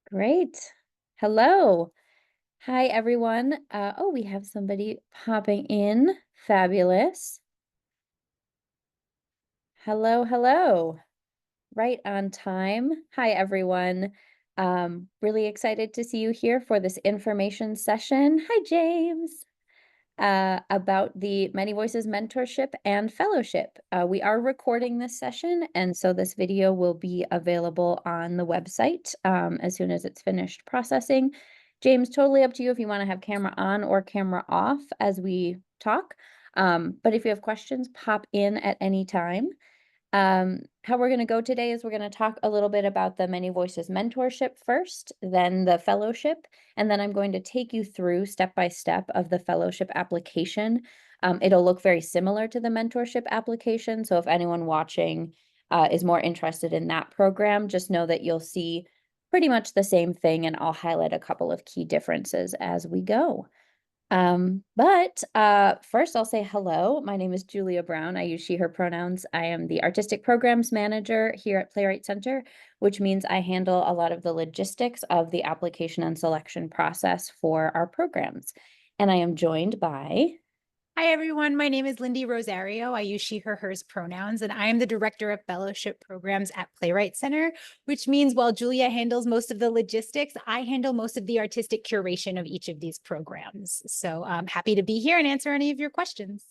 Great. Hello. Hi, everyone. We have somebody popping in. Fabulous. Hello, hello. Right on time. Hi, everyone. Really excited to see you here for this information session. Hi, James. About the Many Voices Mentorship and Fellowship. We are recording this session, and so this video will be available on the website as soon as it's finished processing. James, totally up to you if you want to have camera on or camera off as we talk. But if you have questions, pop in at any time. How we're going to go today is we're going to talk a little bit about the Many Voices Mentorship first, then the fellowship, and then I'm going to take you through step by step of the fellowship application. It'll look very similar to the mentorship application, so if anyone watching is more interested in that program, just know that you'll see pretty much the same thing, and I'll highlight a couple of key differences as we go. First I'll say hello. My name is Julia Brown. I use she, her pronouns. I am the artistic programs manager here at Playwright Center, which means I handle a lot of the logistics of the application and selection process for our programs. And I am joined by... Hi, everyone. My name is Lynde Rosario. I use she, her, hers pronouns, and I am the director of fellowship programs at Playwrights Center, which means while Julia handles most of the logistics, I handle most of the artistic curation of each of these programs. So I'm happy to be here and answer any of your questions.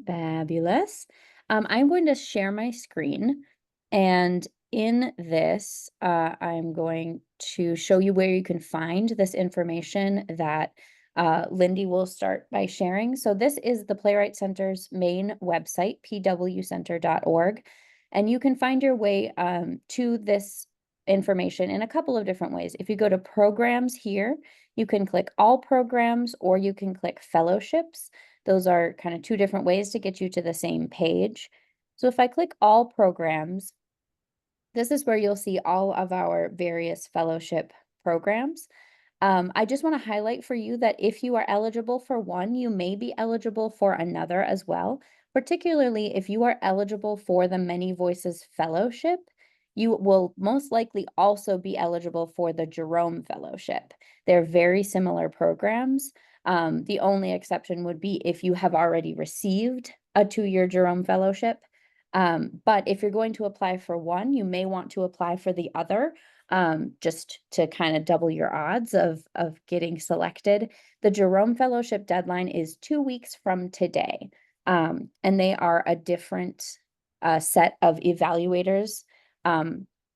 Fabulous. I'm going to share my screen, and in this, I'm going to show you where you can find this information that Lynde will start by sharing. So this is the Playwright Center's main website, pwcenter.org, and you can find your way to this information in a couple of different ways. If you go to programs here, you can click all programs or you can click fellowships. Those are kind of two different ways to get you to the same page. So if I click all programs, this is where you'll see all of our various fellowship programs. I just want to highlight for you that if you are eligible for one, you may be eligible for another as well, particularly if you are eligible for the Many Voices Fellowship. You will most likely also be eligible for the Jerome Fellowship. They're very similar programs. The only exception would be if you have already received a 2-year Jerome Fellowship. But if you're going to apply for one, you may want to apply for the other, just to kind of double your odds of getting selected. The Jerome Fellowship deadline is 2 weeks from today, and they are a different set of evaluators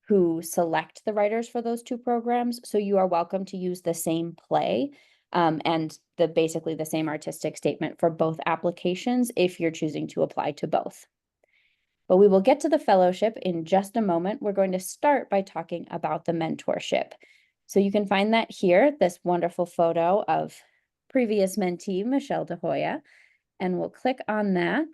who select the writers for those two programs. So you are welcome to use the same play and basically the same artistic statement for both applications if you're choosing to apply to both. But we will get to the fellowship in just a moment. We're going to start by talking about the mentorship. So you can find that here, this wonderful photo of previous mentee, Michelle De Hoya, and we'll click on that.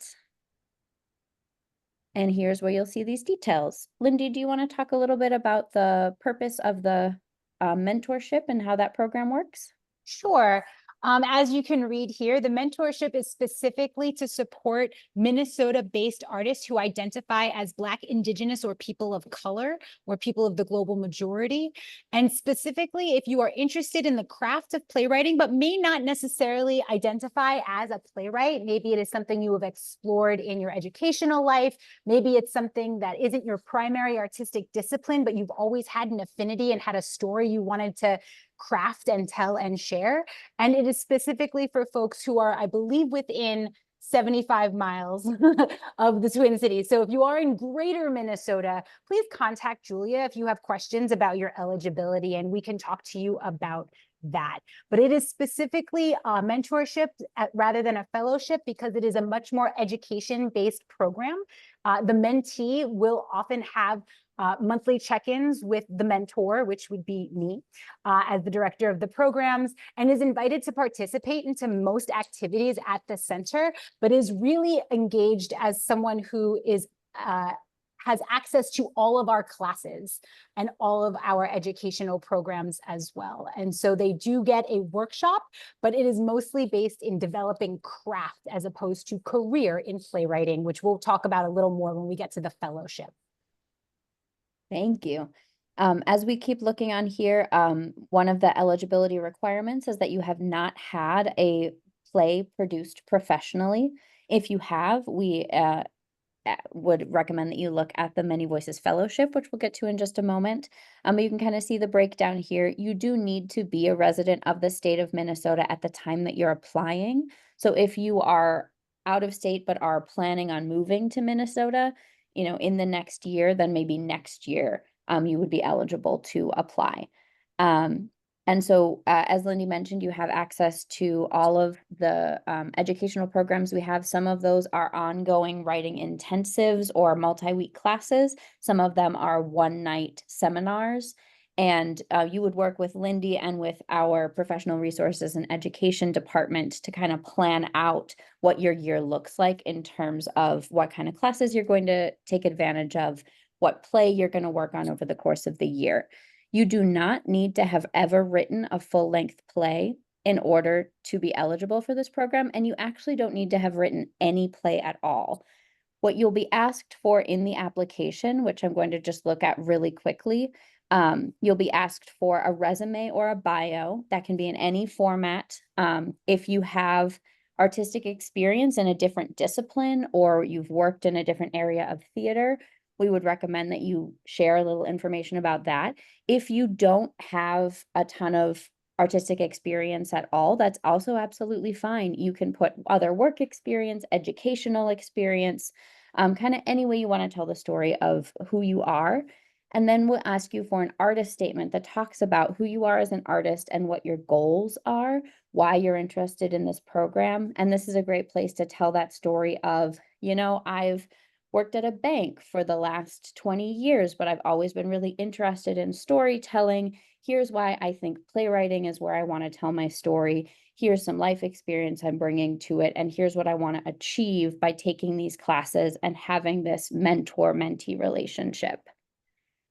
And here's where you'll see these details. Lynde, do you want to talk a little bit about the purpose of the mentorship and how that program works? Sure. As you can read here, the mentorship is specifically to support Minnesota-based artists who identify as Black, Indigenous, or people of color, or people of the global majority. And specifically, if you are interested in the craft of playwriting, but may not necessarily identify as a playwright, maybe it is something you have explored in your educational life, maybe it's something that isn't your primary artistic discipline, but you've always had an affinity and had a story you wanted to craft and tell and share. And it is specifically for folks who are, I believe, within 75 miles of the Twin Cities. So if you are in greater Minnesota, please contact Julia if you have questions about your eligibility, and we can talk to you about that. But it is specifically a mentorship rather than a fellowship because it is a much more education-based program. The mentee will often have monthly check-ins with the mentor, which would be me, as the director of the programs, and is invited to participate into most activities at the center, but is really engaged as someone who is has access to all of our classes and all of our educational programs as well. And so they do get a workshop, but it is mostly based in developing craft as opposed to career in playwriting, which we'll talk about a little more when we get to the fellowship. Thank you. As we keep looking on here, one of the eligibility requirements is that you have not had a play produced professionally. If you have, we would recommend that you look at the Many Voices Fellowship, which we'll get to in just a moment. But you can kind of see the breakdown here. You do need to be a resident of the state of Minnesota at the time that you're applying. So if you are out of state but are planning on moving to Minnesota, in the next year, then maybe next year, you would be eligible to apply. Um, and so, as Lynde mentioned, you have access to all of the educational programs we have. Some of those are ongoing writing intensives or multi-week classes. Some of them are one-night seminars. And you would work with Lynde and with our professional resources and education department to kind of plan out what your year looks like in terms of what kind of classes you're going to take advantage of, what play you're going to work on over the course of the year. You do not need to have ever written a full-length play in order to be eligible for this program, and you actually don't need to have written any play at all. What you'll be asked for in the application, which I'm going to just look at really quickly, you'll be asked for a resume or a bio that can be in any format. If you have artistic experience in a different discipline or you've worked in a different area of theater, we would recommend that you share a little information about that. If you don't have a ton of artistic experience at all, that's also absolutely fine. You can put other work experience, educational experience, kind of any way you want to tell the story of who you are. And then we'll ask you for an artist statement that talks about who you are as an artist and what your goals are, why you're interested in this program. And this is a great place to tell that story of, I've worked at a bank for the last 20 years, but I've always been really interested in storytelling. Here's why I think playwriting is where I want to tell my story. Here's some life experience I'm bringing to it. And here's what I want to achieve by taking these classes and having this mentor-mentee relationship.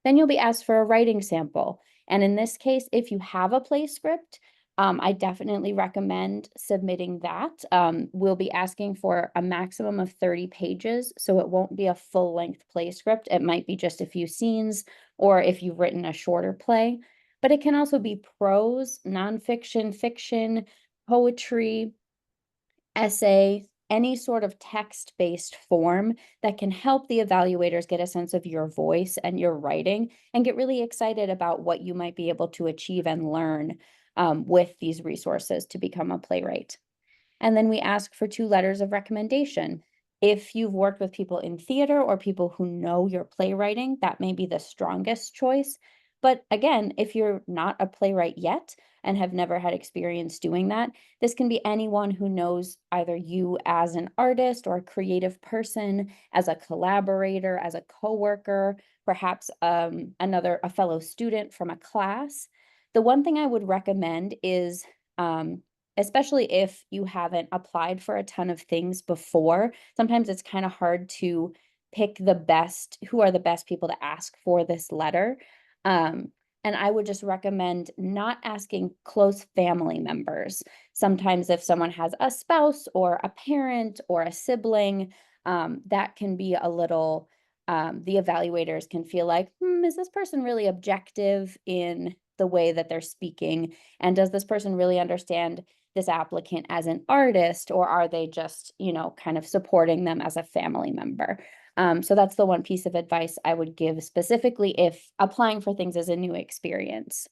Then you'll be asked for a writing sample. And in this case, if you have a play script, I definitely recommend submitting that. We'll be asking for a maximum of 30 pages, so it won't be a full-length play script. It might be just a few scenes, or if you've written a shorter play. But it can also be prose, nonfiction, fiction, poetry, essay, any sort of text-based form that can help the evaluators get a sense of your voice and your writing and get really excited about what you might be able to achieve and learn with these resources to become a playwright. And then we ask for 2 letters of recommendation. If you've worked with people in theater or people who know your playwriting, that may be the strongest choice. But again, if you're not a playwright yet and have never had experience doing that, this can be anyone who knows either you as an artist or a creative person, as a collaborator, as a coworker, perhaps a fellow student from a class. The one thing I would recommend is especially if you haven't applied for a ton of things before, sometimes it's kind of hard to pick who are the best people to ask for this letter. And I would just recommend not asking close family members. Sometimes if someone has a spouse or a parent or a sibling, that can be a little, the evaluators can feel like, is this person really objective in the way that they're speaking? And does this person really understand this applicant as an artist, or are they just, kind of supporting them as a family member? So that's the one piece of advice I would give specifically if applying for things is a new experience.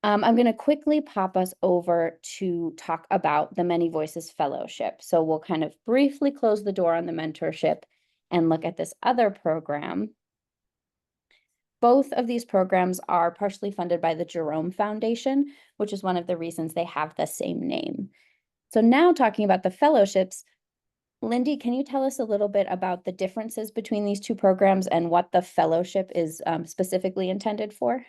I'm going to quickly pop us over to talk about the Many Voices Fellowship. So we'll kind of briefly close the door on the mentorship and look at this other program. Both of these programs are partially funded by the Jerome Foundation, which is one of the reasons they have the same name. So now talking about the fellowships, Lynde, can you tell us a little bit about the differences between these 2 programs and what the fellowship is specifically intended for?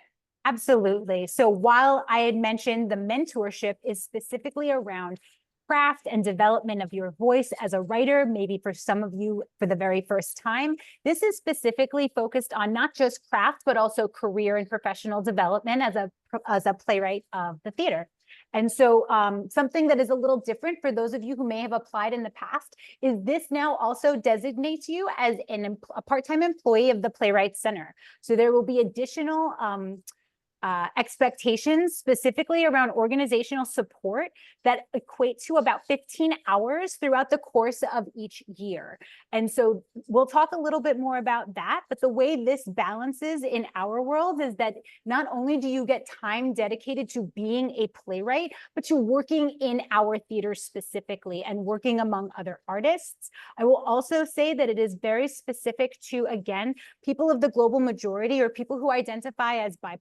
Absolutely. So while I had mentioned the mentorship is specifically around craft and development of your voice as a writer, maybe for some of you for the very first time, this is specifically focused on not just craft, but also career and professional development as a playwright of the theater. And so something that is a little different for those of you who may have applied in the past is this now also designates you as a part-time employee of the Playwrights Center. So there will be additional expectations specifically around organizational support that equate to about 15 hours throughout the course of each year. And so we'll talk a little bit more about that, but the way this balances in our world is that not only do you get time dedicated to being a playwright, but to working in our theater specifically and working among other artists. I will also say that it is very specific to, again, people of the global majority or people who identify as BIPOC.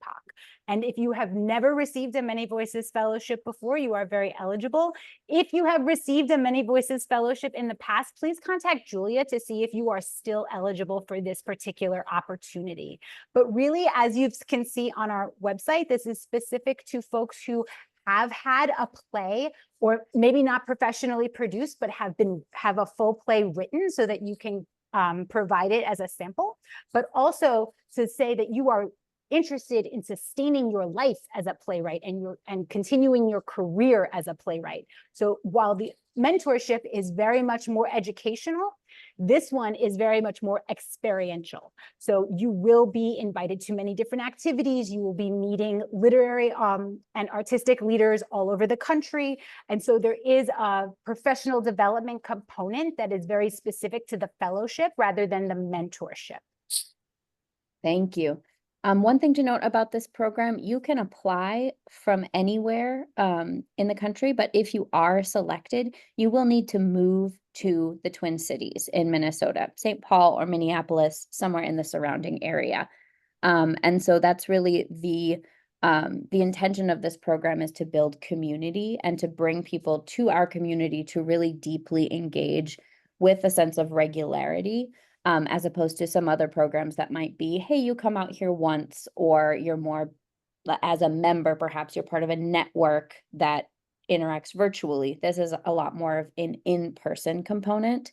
And if you have never received a Many Voices Fellowship before, you are very eligible. If you have received a Many Voices Fellowship in the past, please contact Julia to see if you are still eligible for this particular opportunity. But really, as you can see on our website, this is specific to folks who have had a play, or maybe not professionally produced, but have a full play written so that you can provide it as a sample, but also to say that you are interested in sustaining your life as a playwright and continuing your career as a playwright. So while the mentorship is very much more educational, this one is very much more experiential. So you will be invited to many different activities. You will be meeting literary and artistic leaders all over the country. And so there is a professional development component that is very specific to the fellowship rather than the mentorship. Thank you. One thing to note about this program, you can apply from anywhere in the country, but if you are selected, you will need to move to the Twin Cities in Minnesota, St. Paul or Minneapolis, somewhere in the surrounding area. And so that's really the intention of this program, is to build community and to bring people to our community to really deeply engage with a sense of regularity. As opposed to some other programs that might be, hey, you come out here once, or you're more as a member, perhaps you're part of a network that interacts virtually. This is a lot more of an in-person component.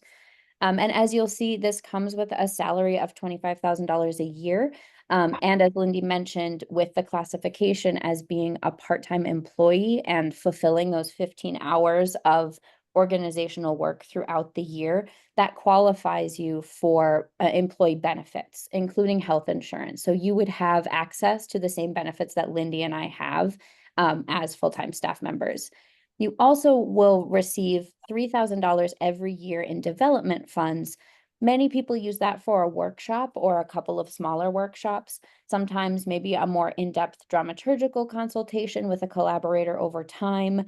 And as you'll see, this comes with a salary of $25,000 a year. And as Lynde mentioned, with the classification as being a part-time employee and fulfilling those 15 hours of organizational work throughout the year, that qualifies you for employee benefits, including health insurance. So you would have access to the same benefits that Lynde and I have as full-time staff members. You also will receive $3,000 every year in development funds. Many people use that for a workshop or a couple of smaller workshops, sometimes maybe a more in-depth dramaturgical consultation with a collaborator over time.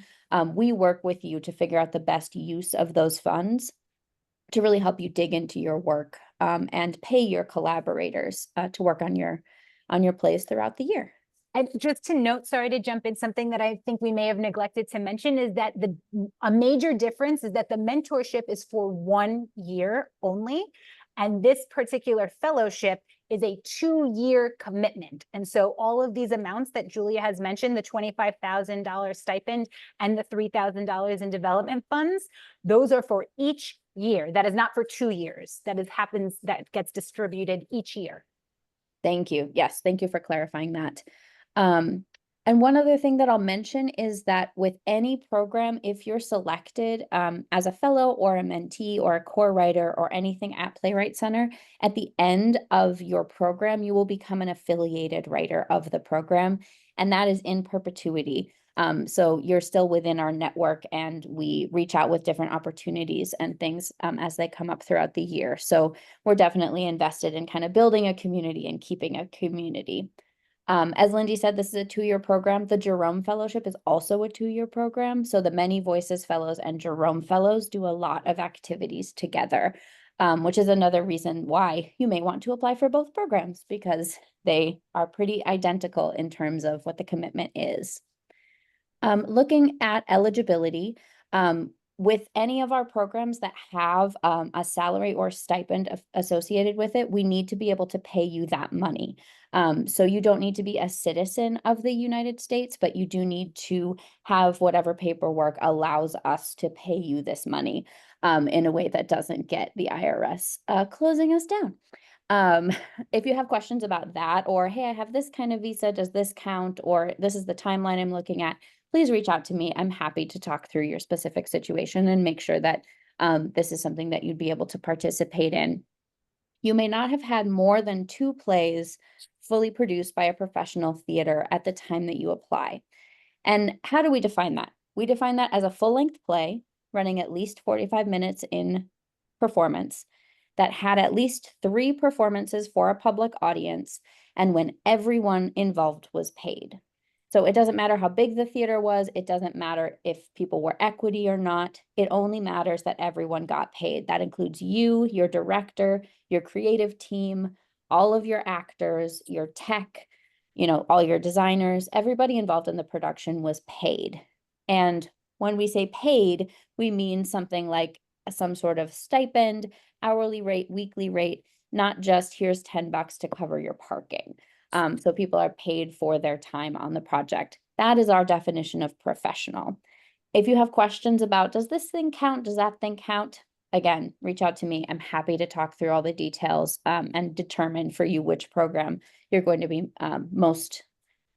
We work with you to figure out the best use of those funds to really help you dig into your work and pay your collaborators to work on your plays throughout the year. And just to note, sorry to jump in, something that I think we may have neglected to mention is that a major difference is that the mentorship is for 1 year only. And this particular fellowship is a 2-year commitment. And so all of these amounts that Julia has mentioned, the $25,000 stipend and the $3,000 in development funds, those are for each year. That is not for 2 years. That gets distributed each year. Thank you. Yes, thank you for clarifying that. And one other thing that I'll mention is that with any program, if you're selected as a fellow or a mentee or a core writer or anything at Playwright Center, at the end of your program, you will become an affiliated writer of the program, and that is in perpetuity. So you're still within our network, and we reach out with different opportunities and things as they come up throughout the year. So we're definitely invested in kind of building a community and keeping a community. As Lynde said, this is a 2-year program. The Jerome Fellowship is also a 2-year program. So the Many Voices Fellows and Jerome Fellows do a lot of activities together, which is another reason why you may want to apply for both programs, because they are pretty identical in terms of what the commitment is. Looking at eligibility, with any of our programs that have a salary or stipend associated with it, we need to be able to pay you that money. So you don't need to be a citizen of the United States, but you do need to have whatever paperwork allows us to pay you this money in a way that doesn't get the IRS closing us down. If you have questions about that, or hey, I have this kind of visa, does this count? Or this is the timeline I'm looking at, please reach out to me. I'm happy to talk through your specific situation and make sure that this is something that you'd be able to participate in. You may not have had more than 2 plays fully produced by a professional theater at the time that you apply. And how do we define that? We define that as a full-length play running at least 45 minutes in performance that had at least 3 performances for a public audience and when everyone involved was paid. So it doesn't matter how big the theater was, it doesn't matter if people were equity or not, it only matters that everyone got paid. That includes you, your director, your creative team, all of your actors, your tech, all your designers, everybody involved in the production was paid. And when we say paid, we mean something like some sort of stipend, hourly rate, weekly rate, not just here's $10 to cover your parking. So people are paid for their time on the project. That is our definition of professional. If you have questions about, does this thing count? Does that thing count? Again, reach out to me. I'm happy to talk through all the details and determine for you which program you're going to be most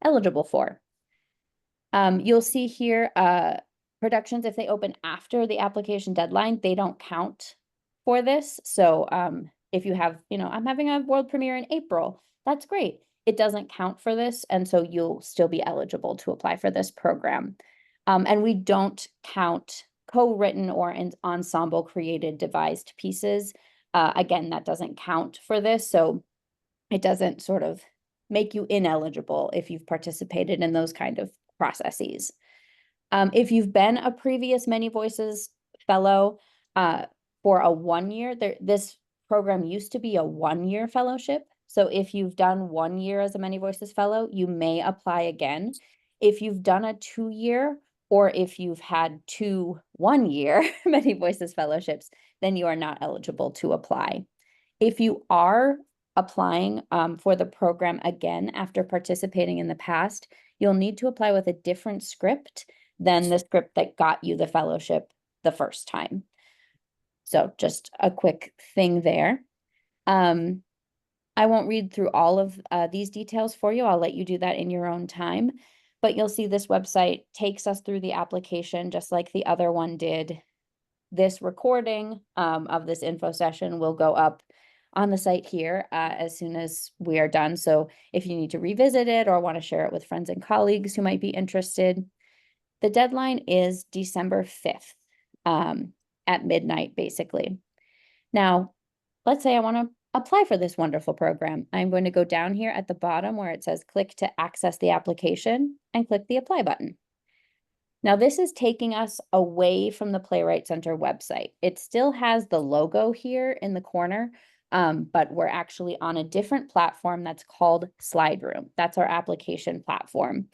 eligible for. You'll see here productions, if they open after the application deadline, they don't count for this. So if you have, I'm having a world premiere in April, that's great. It doesn't count for this, and so you'll still be eligible to apply for this program. And we don't count co-written or ensemble created devised pieces. Again, that doesn't count for this, so it doesn't sort of make you ineligible if you've participated in those kind of processes. If you've been a previous Many Voices fellow for a 1 year, this program used to be a 1-year fellowship. So if you've done 1 year as a Many Voices fellow, you may apply again. If you've done a 2-year, or if you've had 2 1-year Many Voices fellowships, then you are not eligible to apply. If you are applying for the program again after participating in the past, you'll need to apply with a different script than the script that got you the fellowship the first time. So just a quick thing there. I won't read through all of these details for you. I'll let you do that in your own time. But you'll see this website takes us through the application just like the other one did. This recording of this info session will go up on the site here as soon as we are done. So if you need to revisit it or want to share it with friends and colleagues who might be interested, the deadline is December 5th at midnight, basically. Now, let's say I want to apply for this wonderful program. I'm going to go down here at the bottom where it says click to access the application and click the apply button. Now this is taking us away from the Playwright Center website. It still has the logo here in the corner, but we're actually on a different platform that's called Slide Room. That's our application platform.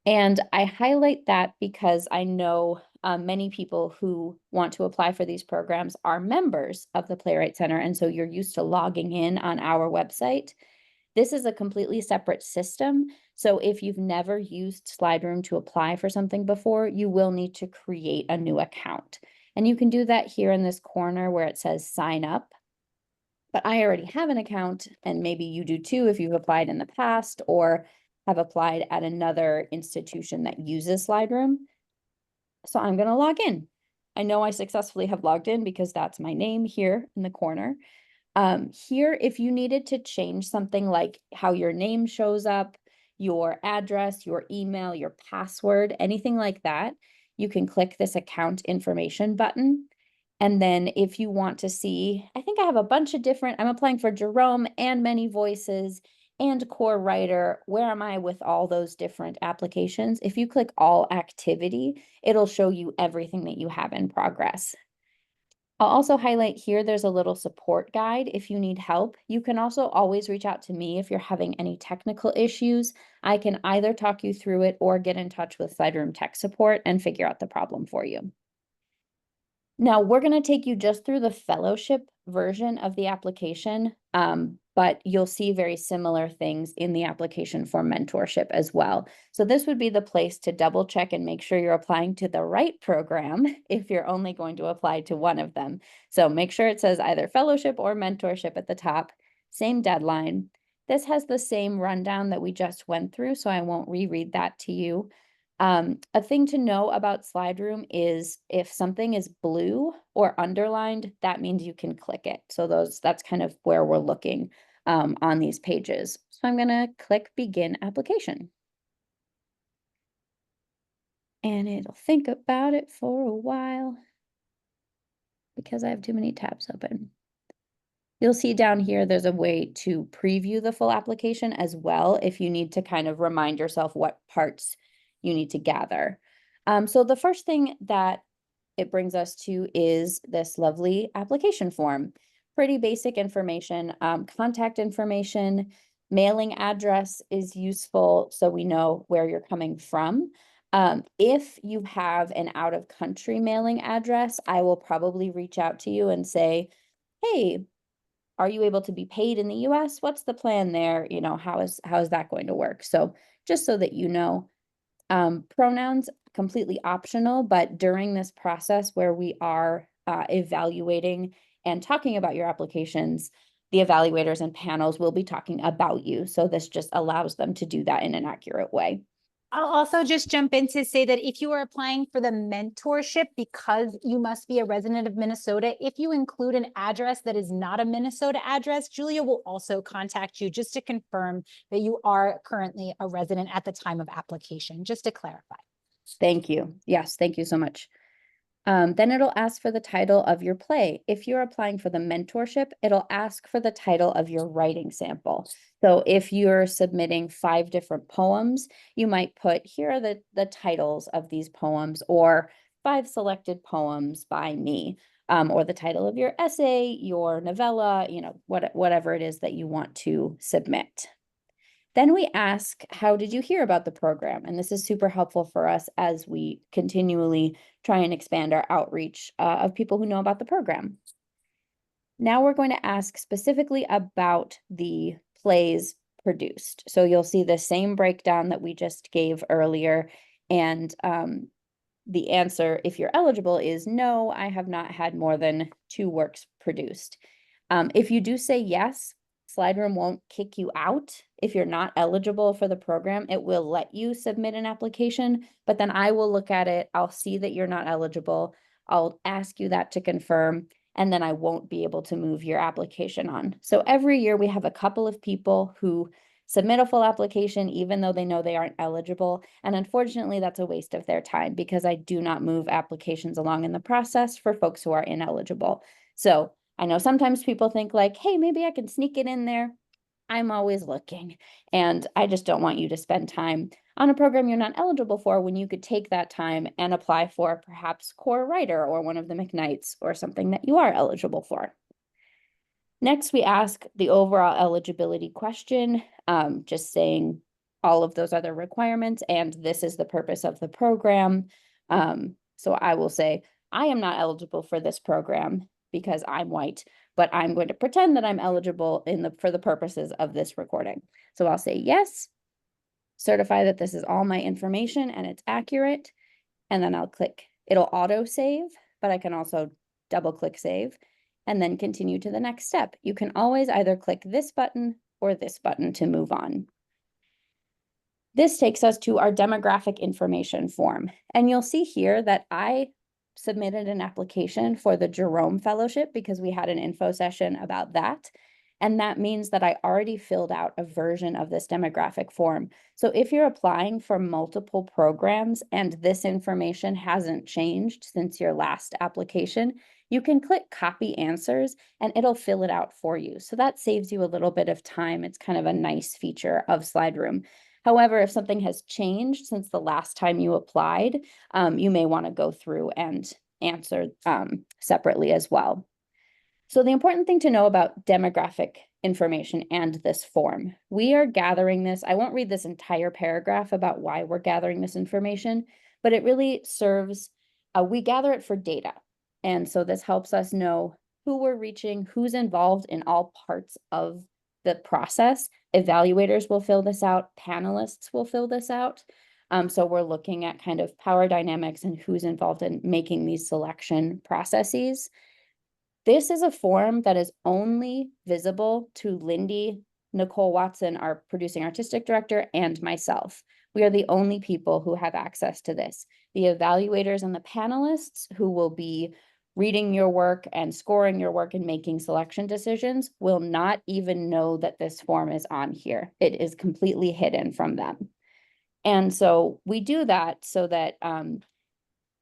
And I highlight that because I know many people who want to apply for these programs are members of the Playwright Center, and so you're used to logging in on our website. This is a completely separate system. So if you've never used Slide Room to apply for something before, you will need to create a new account. And you can do that here in this corner where it says sign up. But I already have an account, and maybe you do too if you've applied in the past or have applied at another institution that uses Slide Room. So I'm going to log in. I know I successfully have logged in because that's my name here in the corner. Here, if you needed to change something like how your name shows up, your address, your email, your password, anything like that, you can click this account information button. And then if you want to see, I think I have a bunch of different, I'm applying for Jerome and Many Voices and Core Writer. Where am I with all those different applications? If you click all activity, it'll show you everything that you have in progress. I'll also highlight here, there's a little support guide if you need help. You can also always reach out to me if you're having any technical issues. I can either talk you through it or get in touch with Slide Room tech support and figure out the problem for you. Now, we're going to take you just through the fellowship version of the application, but you'll see very similar things in the application for mentorship as well. So this would be the place to double check and make sure you're applying to the right program if you're only going to apply to one of them. So make sure it says either fellowship or mentorship at the top, same deadline. This has the same rundown that we just went through, so I won't reread that to you. A thing to know about Slide Room is if something is blue or underlined, that means you can click it. So that's kind of where we're looking on these pages. So I'm gonna click Begin Application. And it'll think about it for a while because I have too many tabs open. You'll see down here, there's a way to preview the full application as well if you need to kind of remind yourself what parts you need to gather. So the first thing that it brings us to is this lovely application form. Pretty basic information, contact information, mailing address is useful so we know where you're coming from. If you have an out-of-country mailing address, I will probably reach out to you and say, hey, are you able to be paid in the US? What's the plan there? You know, how is that going to work? So just so that you know, pronouns completely optional, but during this process where we are evaluating and talking about your applications, the evaluators and panels will be talking about you. So this just allows them to do that in an accurate way. I'll also just jump in to say that if you are applying for the mentorship, because you must be a resident of Minnesota, if you include an address that is not a Minnesota address, Julia will also contact you just to confirm that you are currently a resident at the time of application, just to clarify. Thank you. Yes, thank you so much. Then it'll ask for the title of your play. If you're applying for the mentorship, it'll ask for the title of your writing sample. So if you're submitting 5 different poems, you might put, here are the titles of these poems, or 5 selected poems by me, or the title of your essay, your novella, you know, whatever it is that you want to submit. Then we ask, how did you hear about the program? And this is super helpful for us as we continually try and expand our outreach of people who know about the program. Now we're going to ask specifically about the plays produced. So you'll see the same breakdown that we just gave earlier. And the answer, if you're eligible, is no, I have not had more than 2 works produced. If you do say yes, Slide Room won't kick you out. If you're not eligible for the program, it will let you submit an application, but then I will look at it. I'll see that you're not eligible. I'll ask you that to confirm, and then I won't be able to move your application on. So every year we have a couple of people who submit a full application, even though they know they aren't eligible. And unfortunately, that's a waste of their time because I do not move applications along in the process for folks who are ineligible. So I know sometimes people think like, hey, maybe I can sneak it in there. I'm always looking, and I just don't want you to spend time on a program you're not eligible for when you could take that time and apply for perhaps Core Writer or one of the McKnights or something that you are eligible for. Next, we ask the overall eligibility question, just saying all of those other requirements, and this is the purpose of the program. So I will say, I am not eligible for this program because I'm white, but I'm going to pretend that I'm eligible for the purposes of this recording. So I'll say yes, certify that this is all my information and it's accurate, and then I'll click. It'll auto save, but I can also double click save and then continue to the next step. You can always either click this button or this button to move on. This takes us to our demographic information form. And you'll see here that I submitted an application for the Jerome Fellowship because we had an info session about that. And that means that I already filled out a version of this demographic form. So if you're applying for multiple programs and this information hasn't changed since your last application, you can click copy answers and it'll fill it out for you. So that saves you a little bit of time. It's kind of a nice feature of Slide Room. However, if something has changed since the last time you applied, you may want to go through and answer separately as well. So the important thing to know about demographic information and this form, we are gathering this. I won't read this entire paragraph about why we're gathering this information, but it really serves, we gather it for data. And so this helps us know who we're reaching, who's involved in all parts of the process. Evaluators will fill this out, panelists will fill this out. So we're looking at kind of power dynamics and who's involved in making these selection processes. This is a form that is only visible to Lynde, Nicole Watson, our producing artistic director, and myself. We are the only people who have access to this. The evaluators and the panelists who will be reading your work and scoring your work and making selection decisions will not even know that this form is on here. It is completely hidden from them. And so we do that so that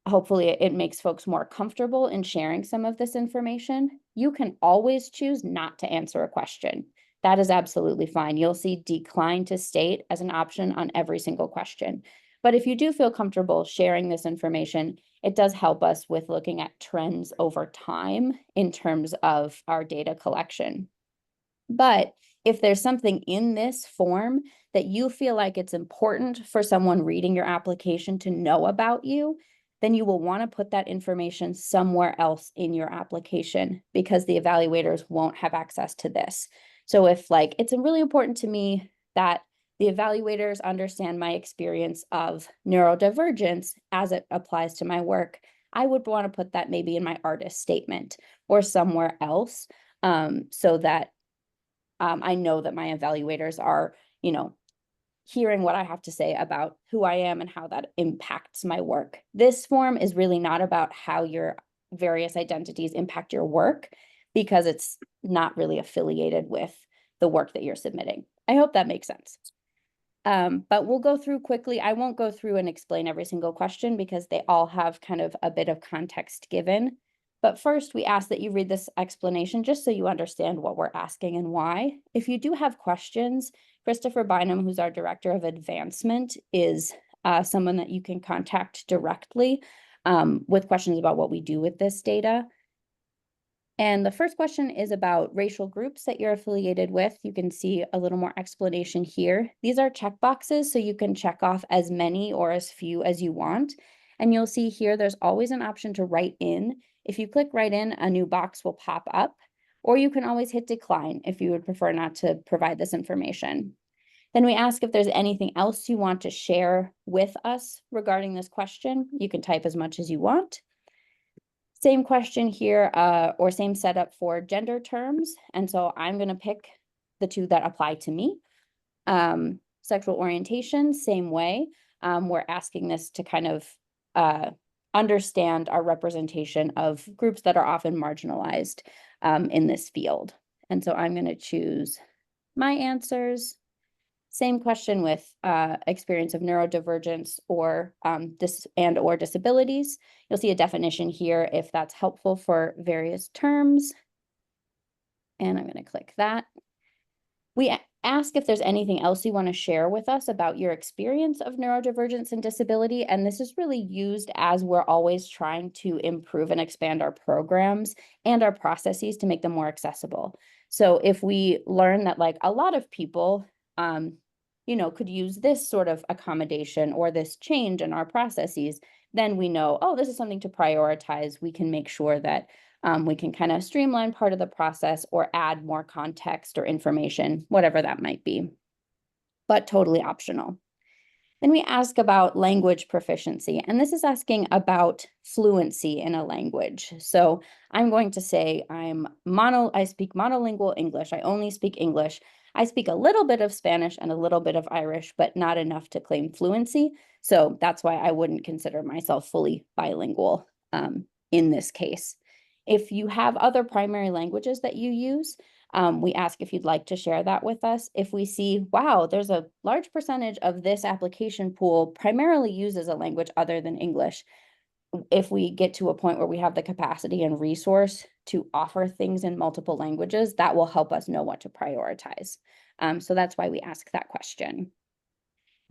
hopefully it makes folks more comfortable in sharing some of this information. You can always choose not to answer a question. That is absolutely fine. You'll see decline to state as an option on every single question. But if you do feel comfortable sharing this information, it does help us with looking at trends over time in terms of our data collection. But if there's something in this form that you feel like it's important for someone reading your application to know about you, then you will want to put that information somewhere else in your application because the evaluators won't have access to this. So if like, it's really important to me that the evaluators understand my experience of neurodivergence as it applies to my work, I would want to put that maybe in my artist statement or somewhere else so that I know that my evaluators are, hearing what I have to say about who I am and how that impacts my work. This form is really not about how your various identities impact your work because it's not really affiliated with the work that you're submitting. I hope that makes sense. But we'll go through quickly. I won't go through and explain every single question because they all have kind of a bit of context given. But first, we ask that you read this explanation just so you understand what we're asking and why. If you do have questions, Christopher Bynum, who's our Director of Advancement, is someone that you can contact directly with questions about what we do with this data. And the first question is about racial groups that you're affiliated with. You can see a little more explanation here. These are checkboxes, so you can check off as many or as few as you want. And you'll see here, there's always an option to write in. If you click write in, a new box will pop up, or you can always hit decline if you would prefer not to provide this information. Then we ask if there's anything else you want to share with us regarding this question. You can type as much as you want. Same question here, or same setup for gender terms. And so I'm going to pick the two that apply to me. Sexual orientation, same way. We're asking this to kind of understand our representation of groups that are often marginalized in this field. And so I'm going to choose my answers. Same question with experience of neurodivergence or or disabilities. You'll see a definition here if that's helpful for various terms. And I'm going to click that. We ask if there's anything else you want to share with us about your experience of neurodivergence and disability. And this is really used as we're always trying to improve and expand our programs and our processes to make them more accessible. So if we learn that like a lot of people could use this sort of accommodation or this change in our processes, then we know, oh, this is something to prioritize. We can make sure that we can kind of streamline part of the process or add more context or information, whatever that might be, but totally optional. Then we ask about language proficiency, and this is asking about fluency in a language. So I'm going to say I speak monolingual English. I only speak English. I speak a little bit of Spanish and a little bit of Irish, but not enough to claim fluency. So that's why I wouldn't consider myself fully bilingual in this case. If you have other primary languages that you use, we ask if you'd like to share that with us. If we see, wow, there's a large percentage of this application pool primarily uses a language other than English. If we get to a point where we have the capacity and resource to offer things in multiple languages, that will help us know what to prioritize. So that's why we ask that question.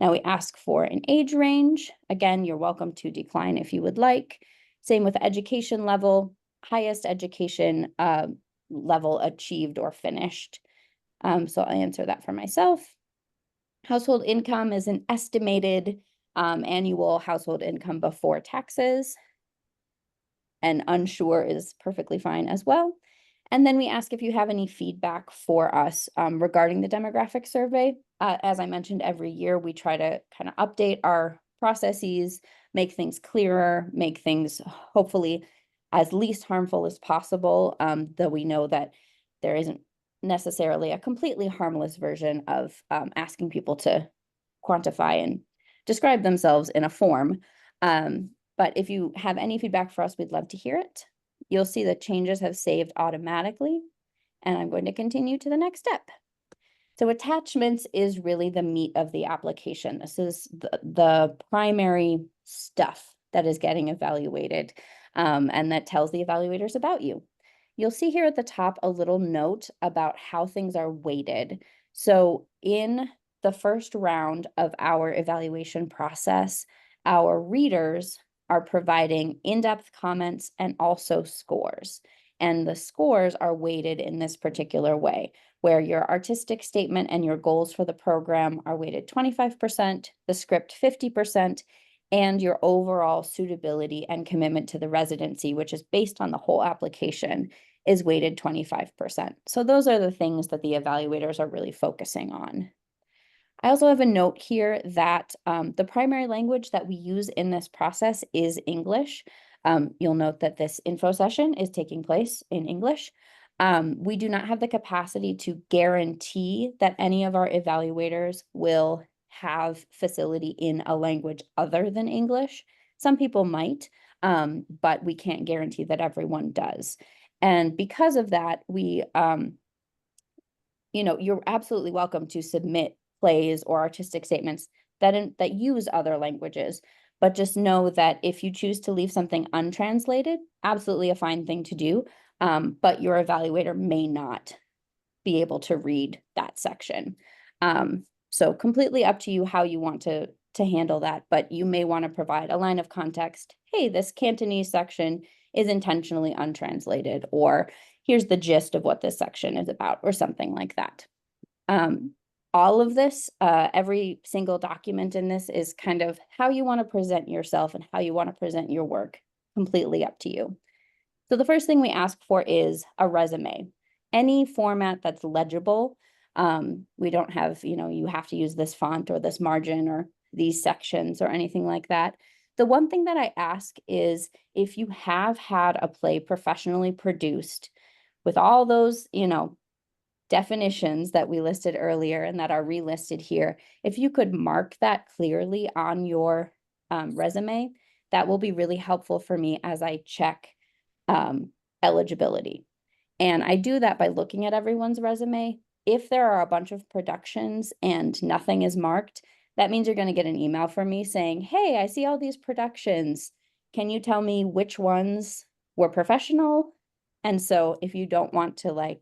Now we ask for an age range. Again, you're welcome to decline if you would like. Same with education level, highest education level achieved or finished. So I'll answer that for myself. Household income is an estimated annual household income before taxes. And unsure is perfectly fine as well. And then we ask if you have any feedback for us regarding the demographic survey. As I mentioned, every year we try to kind of update our processes, make things clearer, make things hopefully as least harmful as possible, though we know that there isn't necessarily a completely harmless version of asking people to quantify and describe themselves in a form. But if you have any feedback for us, we'd love to hear it. You'll see the changes have saved automatically, and I'm going to continue to the next step. So attachments is really the meat of the application. This is the primary stuff that is getting evaluated, and that tells the evaluators about you. You'll see here at the top a little note about how things are weighted. So in the first round of our evaluation process, our readers are providing in-depth comments and also scores. And the scores are weighted in this particular way, where your artistic statement and your goals for the program are weighted 25%, the script 50%, and your overall suitability and commitment to the residency, which is based on the whole application, is weighted 25%. So those are the things that the evaluators are really focusing on. I also have a note here that the primary language that we use in this process is English. You'll note that this info session is taking place in English. We do not have the capacity to guarantee that any of our evaluators will have facility in a language other than English. Some people might, but we can't guarantee that everyone does. And because of that, you're absolutely welcome to submit plays or artistic statements that use other languages, but just know that if you choose to leave something untranslated, absolutely a fine thing to do, but your evaluator may not be able to read that section. So completely up to you how you want to handle that, but you may want to provide a line of context. Hey, this Cantonese section is intentionally untranslated, or here's the gist of what this section is about, or something like that. All of this, every single document in this is kind of how you want to present yourself and how you want to present your work, completely up to you. So the first thing we ask for is a resume. Any format that's legible. We don't have, you have to use this font or this margin or these sections or anything like that. The one thing that I ask is if you have had a play professionally produced with all those, definitions that we listed earlier and that are relisted here, if you could mark that clearly on your resume, that will be really helpful for me as I check eligibility. And I do that by looking at everyone's resume. If there are a bunch of productions and nothing is marked, that means you're going to get an email from me saying, hey, I see all these productions. Can you tell me which ones were professional? And so if you don't want to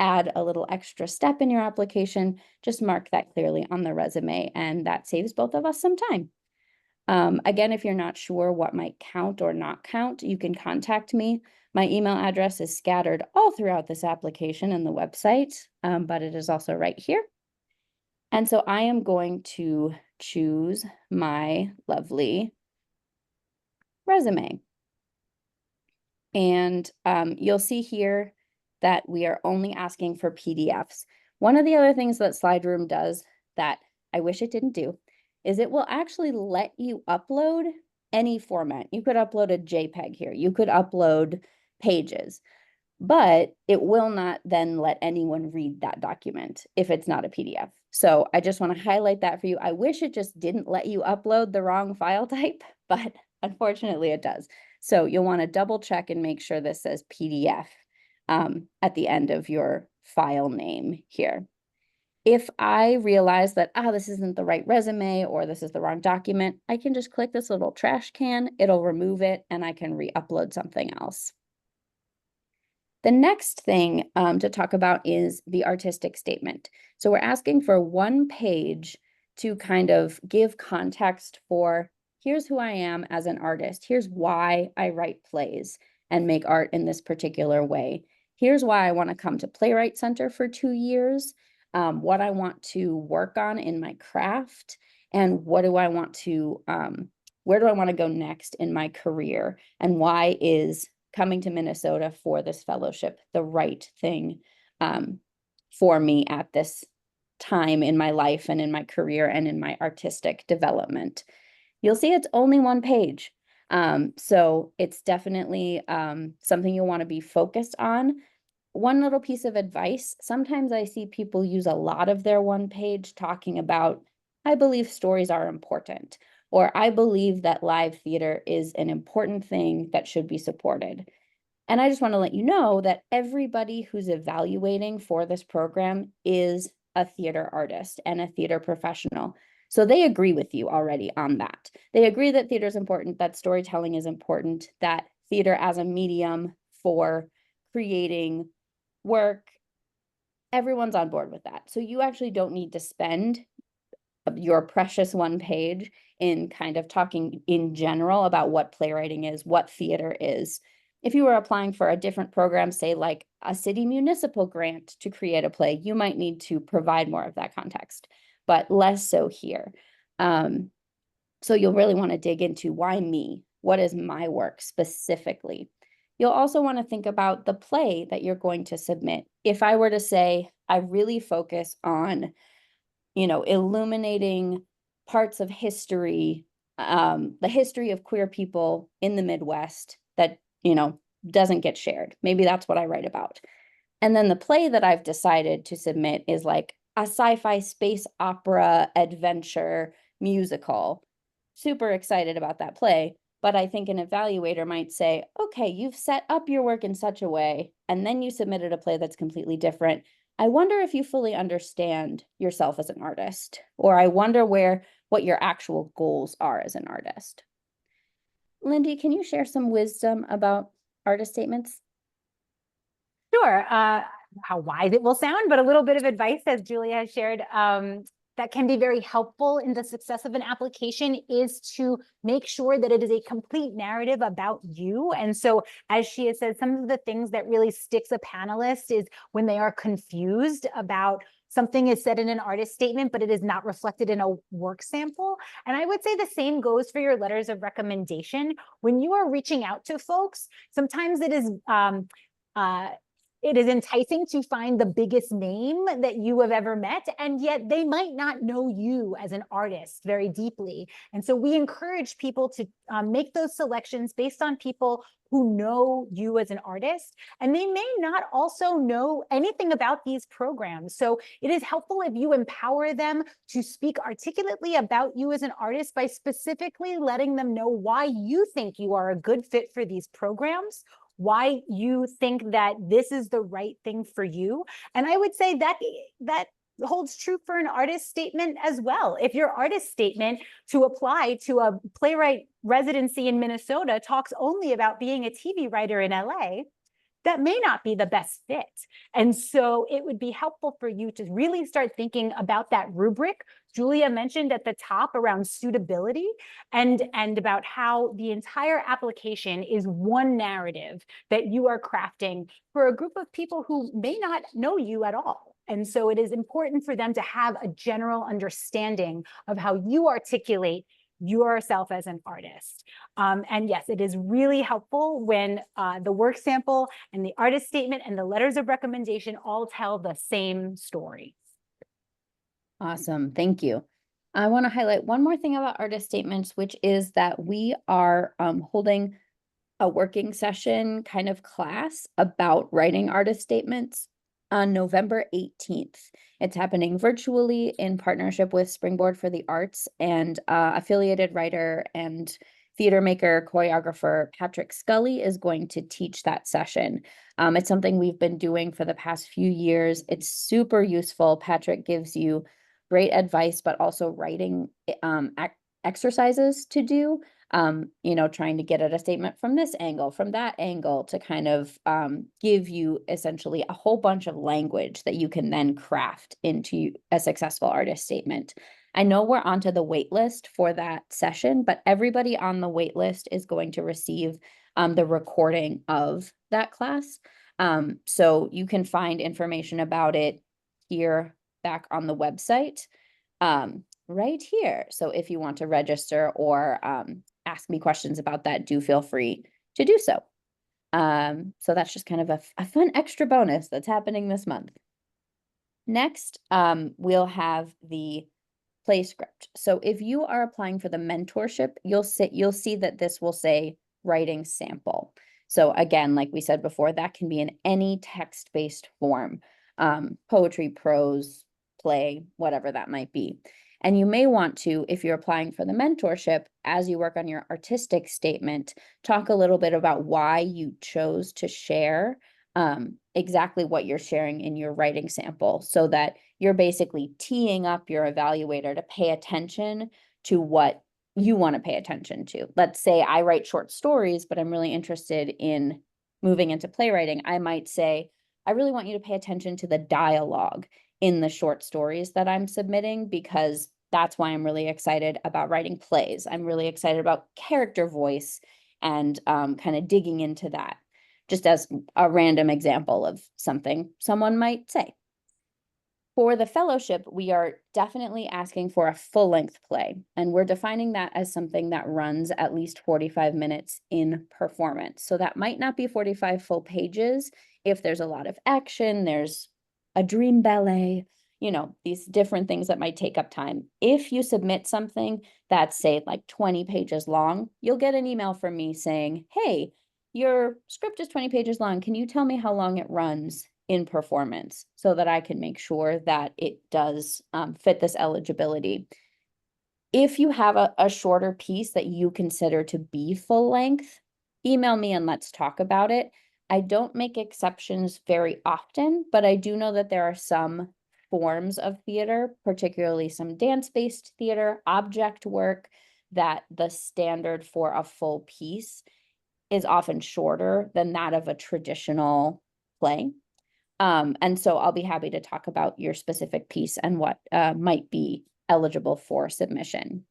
add a little extra step in your application, just mark that clearly on the resume, and that saves both of us some time. Again, if you're not sure what might count or not count, you can contact me. My email address is scattered all throughout this application and the website, but it is also right here. And so I am going to choose my lovely resume. And you'll see here that we are only asking for PDFs. One of the other things that Slide Room does that I wish it didn't do is it will actually let you upload any format. You could upload a JPEG here. You could upload pages, but it will not then let anyone read that document if it's not a PDF. So I just want to highlight that for you. I wish it just didn't let you upload the wrong file type, but unfortunately it does. So you'll want to double check and make sure this says PDF at the end of your file name here. If I realize that, this isn't the right resume or this is the wrong document, I can just click this little trash can, it'll remove it, and I can re-upload something else. The next thing to talk about is the artistic statement. So we're asking for one page to kind of give context for, here's who I am as an artist. Here's why I write plays and make art in this particular way. Here's why I want to come to Playwright Center for 2 years, what I want to work on in my craft, and what do I want to, where do I want to go next in my career, and why is coming to Minnesota for this fellowship the right thing for me at this time in my life and in my career and in my artistic development. You'll see it's only one page. So it's definitely something you'll want to be focused on. One little piece of advice, sometimes I see people use a lot of their one page talking about, I believe stories are important, or I believe that live theater is an important thing that should be supported. And I just want to let you know that everybody who's evaluating for this program is a theater artist and a theater professional. So they agree with you already on that. They agree that theater is important, that storytelling is important, that theater as a medium for creating work, everyone's on board with that. So you actually don't need to spend your precious one page in kind of talking in general about what playwriting is, what theater is. If you were applying for a different program, say like a city municipal grant to create a play, you might need to provide more of that context, but less so here. So you'll really want to dig into why me? What is my work specifically? You'll also want to think about the play that you're going to submit. If I were to say, I really focus on, illuminating parts of history, the history of queer people in the Midwest that, doesn't get shared. Maybe that's what I write about. And then the play that I've decided to submit is like a sci-fi space opera adventure musical. Super excited about that play. But I think an evaluator might say, okay, you've set up your work in such a way, and then you submitted a play that's completely different. I wonder if you fully understand yourself as an artist, or I wonder what your actual goals are as an artist. Lynde, can you share some wisdom about artist statements? Sure. How wise it will sound, but a little bit of advice, as Julia has shared, that can be very helpful in the success of an application is to make sure that it is a complete narrative about you. And so, as she has said, some of the things that really sticks a panelist is when they are confused about something is said in an artist statement, but it is not reflected in a work sample. And I would say the same goes for your letters of recommendation. When you are reaching out to folks, sometimes it is enticing to find the biggest name that you have ever met, and yet they might not know you as an artist very deeply. And so we encourage people to make those selections based on people who know you as an artist, and they may not also know anything about these programs. So it is helpful if you empower them to speak articulately about you as an artist by specifically letting them know why you think you are a good fit for these programs, why you think that this is the right thing for you. And I would say that holds true for an artist statement as well. If your artist statement to apply to a playwright residency in Minnesota talks only about being a TV writer in LA, that may not be the best fit. And so it would be helpful for you to really start thinking about that rubric Julia mentioned at the top around suitability and about how the entire application is one narrative that you are crafting for a group of people who may not know you at all. And so it is important for them to have a general understanding of how you articulate yourself as an artist. And yes, it is really helpful when the work sample and the artist statement and the letters of recommendation all tell the same story. Awesome. Thank you. I want to highlight one more thing about artist statements, which is that we are holding a working session kind of class about writing artist statements on November 18th. It's happening virtually in partnership with Springboard for the Arts, and affiliated writer and theater maker, choreographer Patrick Scully is going to teach that session. It's something we've been doing for the past few years. It's super useful. Patrick gives you great advice, but also writing exercises to do, trying to get at a statement from this angle, from that angle, to kind of give you essentially a whole bunch of language that you can then craft into a successful artist statement. I know we're onto the wait list for that session, but everybody on the wait list is going to receive the recording of that class. So you can find information about it here back on the website right here. So if you want to register or ask me questions about that, do feel free to do so. So that's just kind of a fun extra bonus that's happening this month. Next, we'll have the play script. So if you are applying for the mentorship, you'll see that this will say writing sample. So again, like we said before, that can be in any text-based form, poetry, prose, play, whatever that might be. And you may want to, if you're applying for the mentorship, as you work on your artistic statement, talk a little bit about why you chose to share exactly what you're sharing in your writing sample, so that you're basically teeing up your evaluator to pay attention to what you want to pay attention to. Let's say I write short stories, but I'm really interested in moving into playwriting. I might say, I really want you to pay attention to the dialogue in the short stories that I'm submitting, because that's why I'm really excited about writing plays. I'm really excited about character voice and kind of digging into that, just as a random example of something someone might say. For the fellowship, we are definitely asking for a full-length play, and we're defining that as something that runs at least 45 minutes in performance. So that might not be 45 full pages. If there's a lot of action, there's a dream ballet, you know, these different things that might take up time. If you submit something that's, say, like 20 pages long, you'll get an email from me saying, hey, your script is 20 pages long. Can you tell me how long it runs in performance, so that I can make sure that it does fit this eligibility? If you have a shorter piece that you consider to be full length, email me and let's talk about it. I don't make exceptions very often, but I do know that there are some forms of theater, particularly some dance-based theater, object work, that the standard for a full piece is often shorter than that of a traditional play. And so I'll be happy to talk about your specific piece and what might be eligible for submission.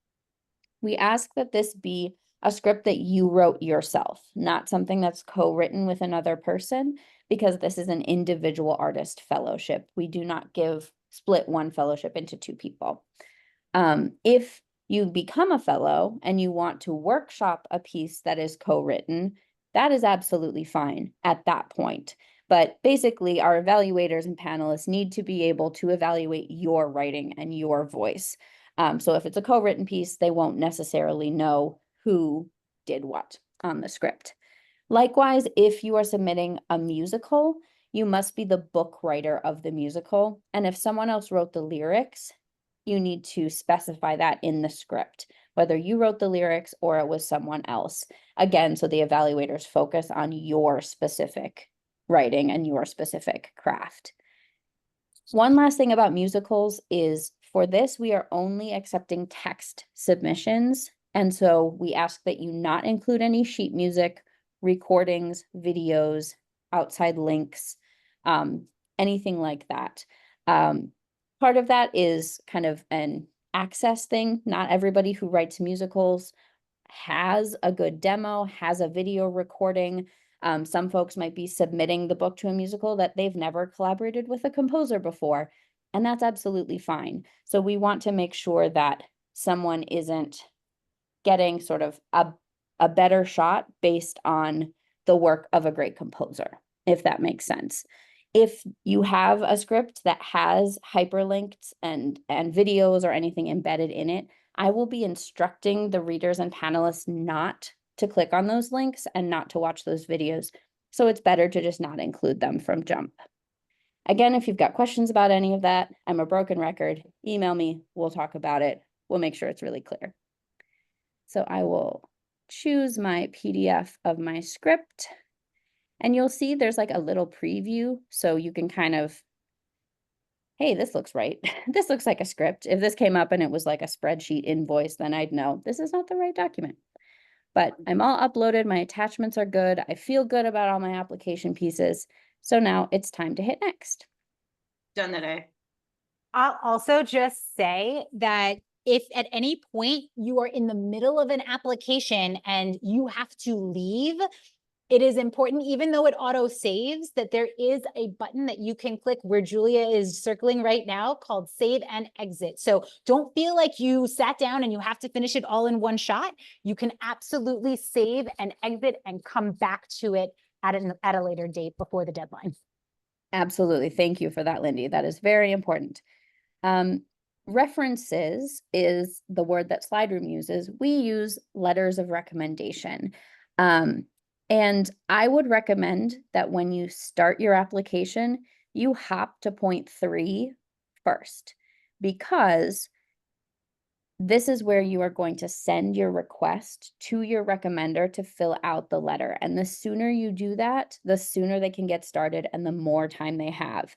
We ask that this be a script that you wrote yourself, not something that's co-written with another person, because this is an individual artist fellowship. We do not split one fellowship into two people. If you become a fellow and you want to workshop a piece that is co-written, that is absolutely fine at that point. But basically, our evaluators and panelists need to be able to evaluate your writing and your voice. So if it's a co-written piece, they won't necessarily know who did what on the script. Likewise, if you are submitting a musical, you must be the book writer of the musical. And if someone else wrote the lyrics, you need to specify that in the script, whether you wrote the lyrics or it was someone else. Again, so the evaluators focus on your specific writing and your specific craft. One last thing about musicals is, for this, we are only accepting text submissions. And so we ask that you not include any sheet music, recordings, videos, outside links, anything like that. Part of that is kind of an access thing. Not everybody who writes musicals has a good demo, has a video recording. Some folks might be submitting the book to a musical that they've never collaborated with a composer before, and that's absolutely fine. So we want to make sure that someone isn't getting sort of a better shot based on the work of a great composer, if that makes sense. If you have a script that has hyperlinks and videos or anything embedded in it, I will be instructing the readers and panelists not to click on those links and not to watch those videos. So it's better to just not include them from jump. Again, if you've got questions about any of that, I'm a broken record. Email me, we'll talk about it. We'll make sure it's really clear. So I will choose my PDF of my script, and you'll see there's like a little preview, so you can kind of, hey, this looks right. This looks like a script. If this came up and it was like a spreadsheet invoice, then I'd know this is not the right document. But I'm all uploaded. My attachments are good. I feel good about all my application pieces. So now it's time to hit next. Done that, eh? I'll also just say that if at any point you are in the middle of an application and you have to leave, it is important, even though it auto saves, that there is a button that you can click where Julia is circling right now called Save and Exit. So don't feel like you sat down and you have to finish it all in one shot. You can absolutely save and exit and come back to it at a later date before the deadline. Absolutely. Thank you for that, Lynde. That is very important. References is the word that Slide Room uses. We use letters of recommendation. And I would recommend that when you start your application, you hop to point 3 first, because this is where you are going to send your request to your recommender to fill out the letter. And the sooner you do that, the sooner they can get started and the more time they have.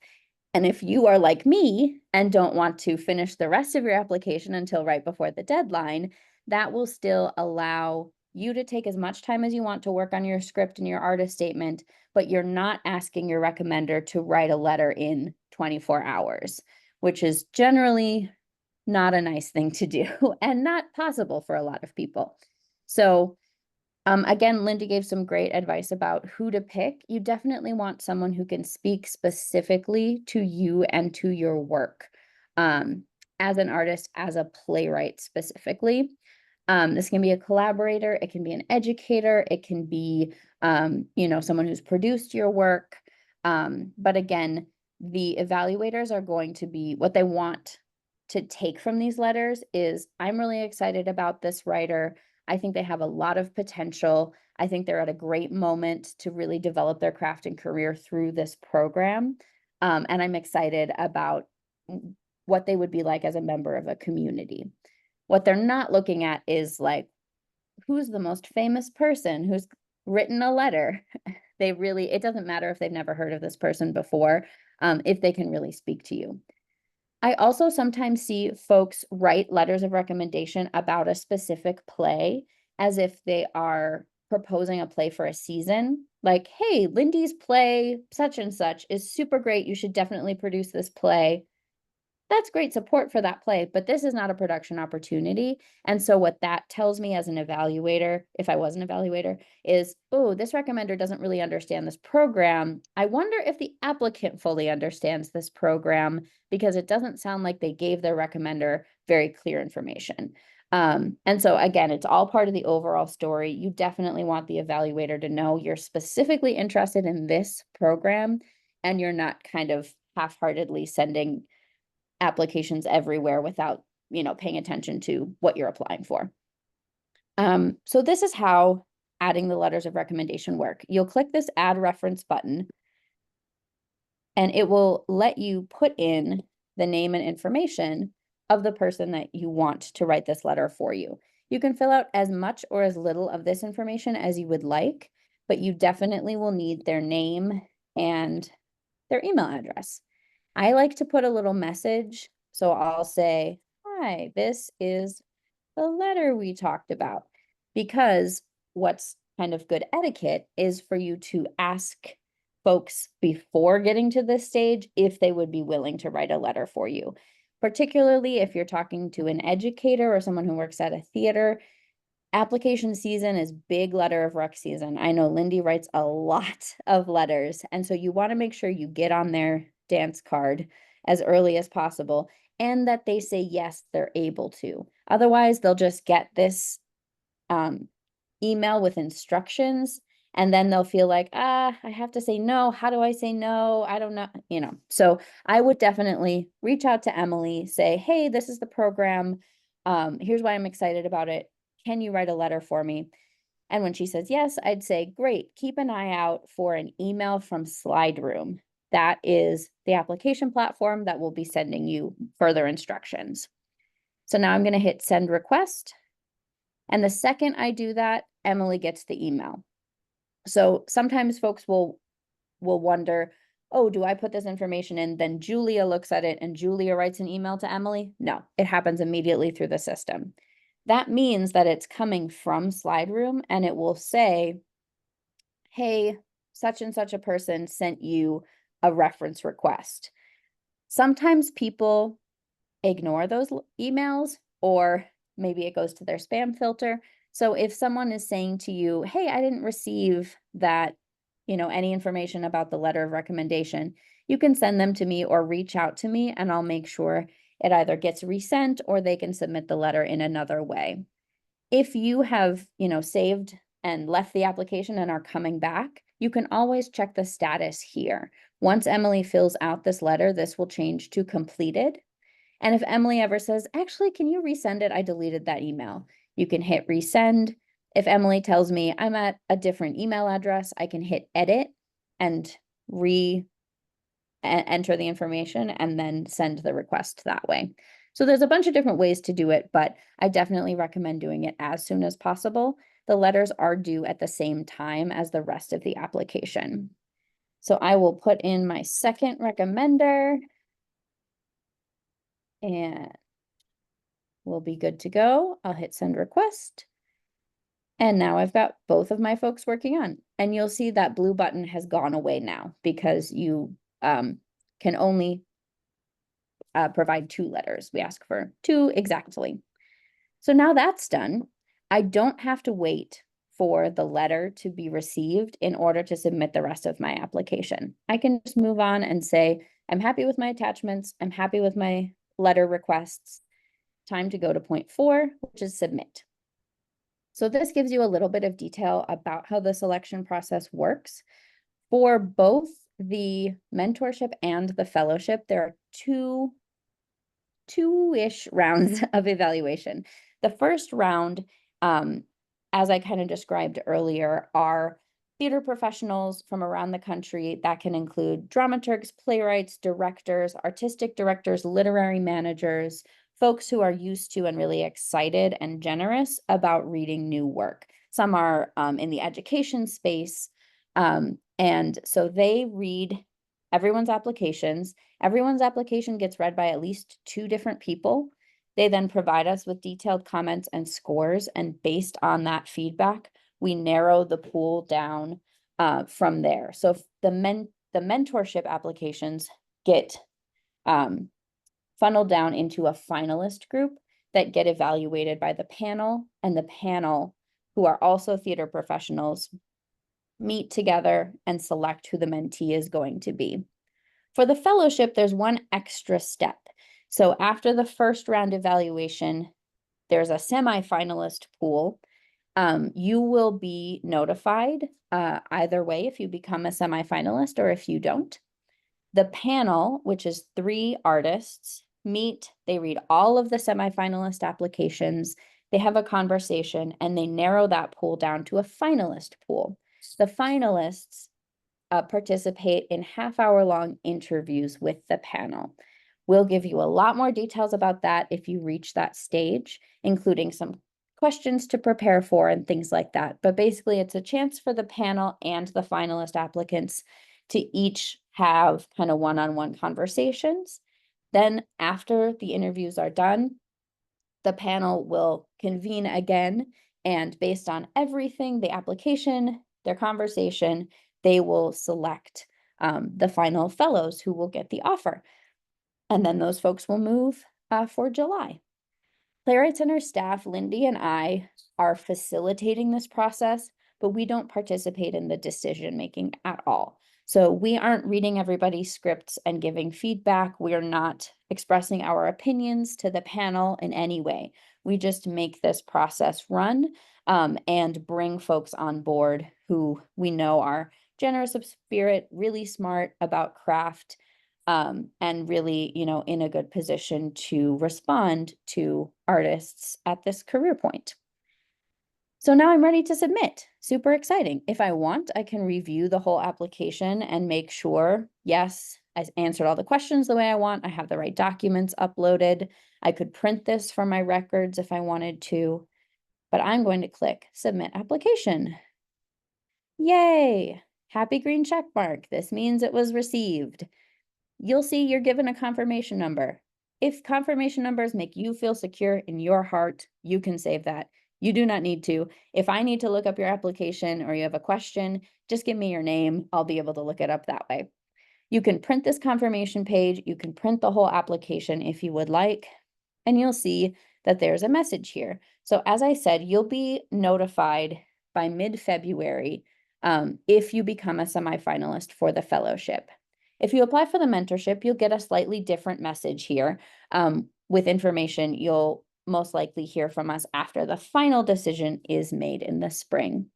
And if you are like me and don't want to finish the rest of your application until right before the deadline, that will still allow you to take as much time as you want to work on your script and your artist statement, but you're not asking your recommender to write a letter in 24 hours, which is generally not a nice thing to do and not possible for a lot of people. So again, Lynde gave some great advice about who to pick. You definitely want someone who can speak specifically to you and to your work as an artist, as a playwright specifically. This can be a collaborator, it can be an educator, it can be, someone who's produced your work. But again, the evaluators are going to be what they want to take from these letters is, I'm really excited about this writer. I think they have a lot of potential. I think they're at a great moment to really develop their craft and career through this program. And I'm excited about what they would be like as a member of a community. What they're not looking at is like, who's the most famous person who's written a letter? It doesn't matter if they've never heard of this person before, if they can really speak to you. I also sometimes see folks write letters of recommendation about a specific play as if they are proposing a play for a season. Like, hey, Lindy's play, such and such, is super great. You should definitely produce this play. That's great support for that play, but this is not a production opportunity. And so what that tells me as an evaluator, if I was an evaluator, is, oh, this recommender doesn't really understand this program. I wonder if the applicant fully understands this program, because it doesn't sound like they gave their recommender very clear information. And so again, it's all part of the overall story. You definitely want the evaluator to know you're specifically interested in this program and you're not kind of half-heartedly sending applications everywhere without, paying attention to what you're applying for. So this is how adding the letters of recommendation work. You'll click this add reference button and it will let you put in the name and information of the person that you want to write this letter for you. You can fill out as much or as little of this information as you would like, but you definitely will need their name and their email address. I like to put a little message. So I'll say, hi, this is the letter we talked about. Because what's kind of good etiquette is for you to ask folks before getting to this stage if they would be willing to write a letter for you. Particularly if you're talking to an educator or someone who works at a theater, application season is big letter of rec season. I know Lynde writes a lot of letters, and so you want to make sure you get on their dance card as early as possible and that they say yes, they're able to. Otherwise, they'll just get this email with instructions and then they'll feel like, I have to say no. How do I say no? I don't know, So I would definitely reach out to Emily, say, hey, this is the program. Here's why I'm excited about it. Can you write a letter for me? And when she says yes, I'd say, great, keep an eye out for an email from Slide Room. That is the application platform that will be sending you further instructions. So now I'm going to hit send request. And the second I do that, Emily gets the email. So sometimes folks will wonder, oh, do I put this information in? Then Julia looks at it and Julia writes an email to Emily. No, it happens immediately through the system. That means that it's coming from Slide Room and it will say, hey, such and such a person sent you a reference request. Sometimes people ignore those emails or maybe it goes to their spam filter. So if someone is saying to you, hey, I didn't receive that, any information about the letter of recommendation, you can send them to me or reach out to me and I'll make sure it either gets resent or they can submit the letter in another way. If you have, saved and left the application and are coming back, you can always check the status here. Once Emily fills out this letter, this will change to completed. And if Emily ever says, actually, can you resend it? I deleted that email. You can hit resend. If Emily tells me I'm at a different email address, I can hit edit and enter the information and then send the request that way. So there's a bunch of different ways to do it, but I definitely recommend doing it as soon as possible. The letters are due at the same time as the rest of the application. So I will put in my second recommender and we'll be good to go. I'll hit send request. And now I've got both of my folks working on, and you'll see that blue button has gone away now because you can only provide 2 letters. We ask for 2 exactly. So now that's done. I don't have to wait for the letter to be received in order to submit the rest of my application. I can just move on and say, I'm happy with my attachments. I'm happy with my letter requests. Time to go to point 4, which is submit. So this gives you a little bit of detail about how the selection process works. For both the mentorship and the fellowship, there are two-ish rounds of evaluation. The first round, as I kind of described earlier, are theater professionals from around the country. That can include dramaturgs, playwrights, directors, artistic directors, literary managers, folks who are used to and really excited and generous about reading new work. Some are in the education space, and so they read everyone's applications. Everyone's application gets read by at least 2 different people. They then provide us with detailed comments and scores, and based on that feedback, we narrow the pool down from there. So the mentorship applications get funneled down into a finalist group that get evaluated by the panel, and the panel, who are also theater professionals, meet together and select who the mentee is going to be. For the fellowship, there's one extra step. So after the first round evaluation, there's a semi-finalist pool. You will be notified either way if you become a semi-finalist or if you don't. The panel, which is 3 artists, meet, they read all of the semi-finalist applications, they have a conversation, and they narrow that pool down to a finalist pool. The finalists participate in half-hour-long interviews with the panel. We'll give you a lot more details about that if you reach that stage, including some questions to prepare for and things like that. But basically, it's a chance for the panel and the finalist applicants to each have kind of one-on-one conversations. Then after the interviews are done, the panel will convene again, and based on everything, the application, their conversation, they will select the final fellows who will get the offer. And then those folks will move for July. Playwright Center staff, Lynde and I, are facilitating this process, but we don't participate in the decision-making at all. So we aren't reading everybody's scripts and giving feedback. We're not expressing our opinions to the panel in any way. We just make this process run and bring folks on board who we know are generous of spirit, really smart about craft, and really, you know, in a good position to respond to artists at this career point. So now I'm ready to submit. Super exciting. If I want, I can review the whole application and make sure, yes, I answered all the questions the way I want. I have the right documents uploaded. I could print this for my records if I wanted to, but I'm going to click Submit Application. Yay! Happy green check mark. This means it was received. You'll see you're given a confirmation number. If confirmation numbers make you feel secure in your heart, you can save that. You do not need to. If I need to look up your application or you have a question, just give me your name. I'll be able to look it up that way. You can print this confirmation page. You can print the whole application if you would like, and you'll see that there's a message here. So as I said, you'll be notified by mid-February if you become a semifinalist for the fellowship. If you apply for the mentorship, you'll get a slightly different message here with information you'll most likely hear from us after the final decision is made in the spring.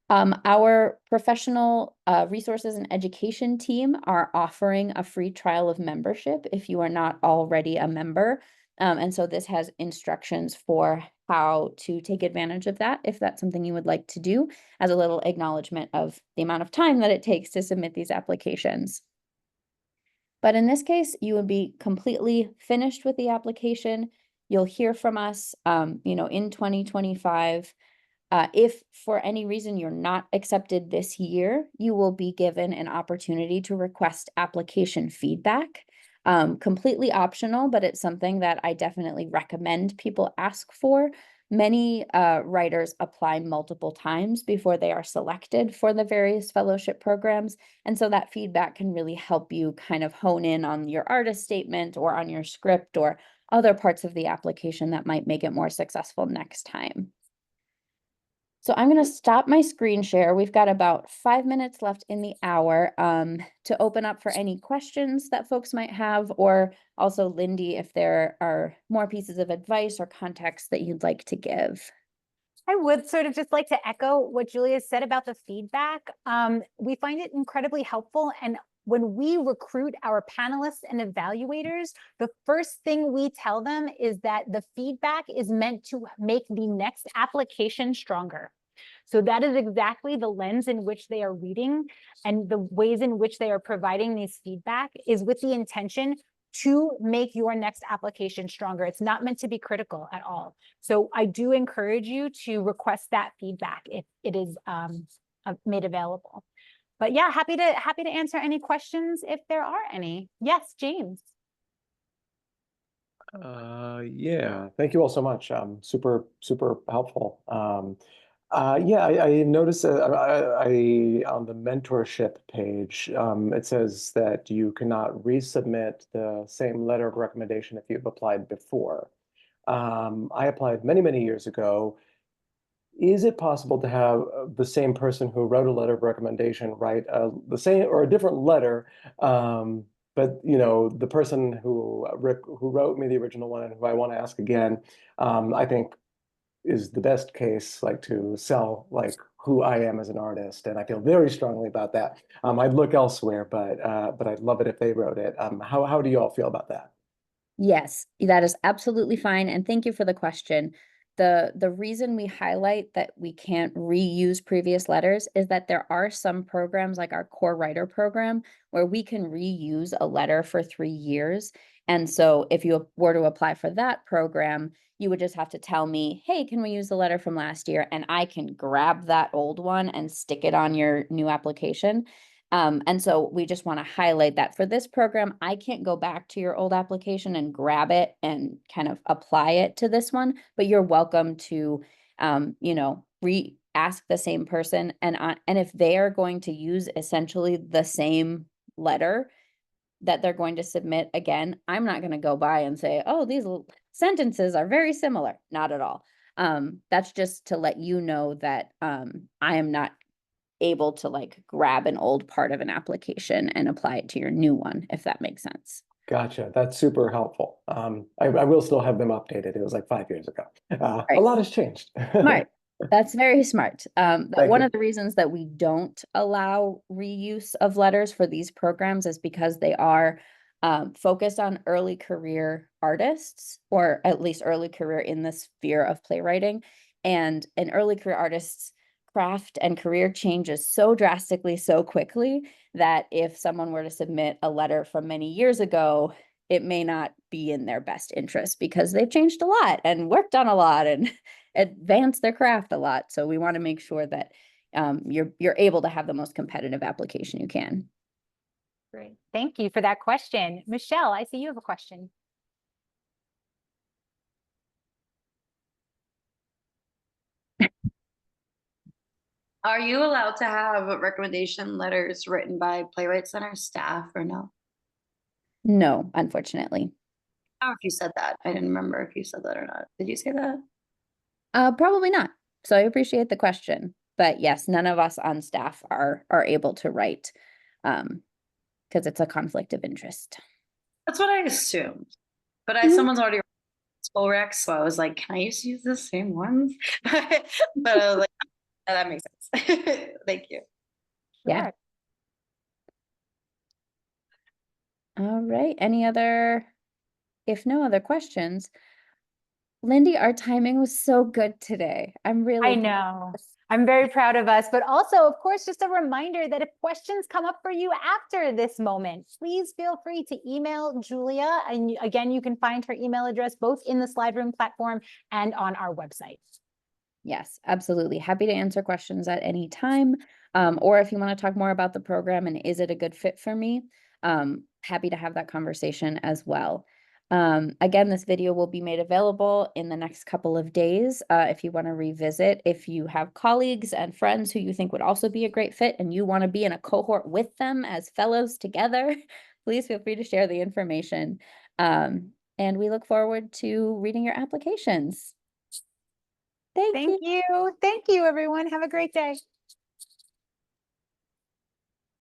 Our professional resources and education team are offering a free trial of membership if you are not already a member. And so this has instructions for how to take advantage of that if that's something you would like to do, as a little acknowledgement of the amount of time that it takes to submit these applications. But in this case, you would be completely finished with the application. You'll hear from us, in 2025. If for any reason you're not accepted this year, you will be given an opportunity to request application feedback. Completely optional, but it's something that I definitely recommend people ask for. Many writers apply multiple times before they are selected for the various fellowship programs. And so that feedback can really help you kind of hone in on your artist statement or on your script or other parts of the application that might make it more successful next time. So I'm going to stop my screen share. We've got about 5 minutes left in the hour to open up for any questions that folks might have, or also Lynde, if there are more pieces of advice or context that you'd like to give. I would sort of just like to echo what Julia said about the feedback. We find it incredibly helpful. And when we recruit our panelists and evaluators, the first thing we tell them is that the feedback is meant to make the next application stronger. So that is exactly the lens in which they are reading, and the ways in which they are providing these feedback is with the intention to make your next application stronger. It's not meant to be critical at all. So I do encourage you to request that feedback if it is made available. But yeah, happy to answer any questions if there are any. Yes, James. Yeah, thank you all so much. Super helpful. Yeah, I noticed that on the mentorship page, it says that you cannot resubmit the same letter of recommendation if you've applied before. I applied many years ago. Is it possible to have the same person who wrote a letter of recommendation write the same or a different letter? But the person who wrote me the original one and who I want to ask again, I think is the best case, like to sell like who I am as an artist, and I feel very strongly about that. I'd look elsewhere, but I'd love it if they wrote it. How do you all feel about that? Yes, that is absolutely fine. And thank you for the question. The reason we highlight that we can't reuse previous letters is that there are some programs like our core writer program where we can reuse a letter for 3 years. And so if you were to apply for that program, you would just have to tell me, hey, can we use the letter from last year? And I can grab that old one and stick it on your new application. And so we just want to highlight that for this program, I can't go back to your old application and grab it and kind of apply it to this one, but you're welcome to, ask the same person. And if they are going to use essentially the same letter that they're going to submit again, I'm not going to go by and say, oh, these sentences are very similar. Not at all. That's just to let you know that I am not able to like grab an old part of an application and apply it to your new one, if that makes sense. Gotcha. That's super helpful. I will still have them updated. It was like 5 years ago. Right. A lot has changed. Smart. That's very smart. One you. of the reasons that we don't allow reuse of letters for these programs is because they are focused on early career artists, or at least early career in the sphere of playwriting. And an early career artist's craft and career changes so drastically, so quickly, that if someone were to submit a letter from many years ago, it may not be in their best interest because they've changed a lot and worked on a lot and advanced their craft a lot. So we want to make sure that you're able to have the most competitive application you can. Great. Thank you for that question. Michelle, I see you have a question. Are you allowed to have recommendation letters written by Playwrights Center staff or no? No, unfortunately. I don't know if you said that. I didn't remember if you said that or not. Did you say that? Probably not. So I appreciate the question. But yes, none of us on staff are able to write because it's a conflict of interest. That's what I assumed. But someone's already school recs, so I was like, can I just use the same ones? But I was like, oh, that makes sense. Thank you. Yeah. Sure. All right. If no other questions, Lynde, our timing was so good today. I'm really I know. I'm very proud of us, but also, of course, just a reminder that if questions come up for you after this moment, please feel free to email Julia. And again, you can find her email address both in the Slide Room platform and on our website. Yes, absolutely. Happy to answer questions at any time. Or if you want to talk more about the program and is it a good fit for me, happy to have that conversation as well. Again, this video will be made available in the next couple of days if you want to revisit. If you have colleagues and friends who you think would also be a great fit and you want to be in a cohort with them as fellows together, please feel free to share the information. And we look forward to reading your applications. Thank you. Thank you. Thank you, everyone. Have a great day.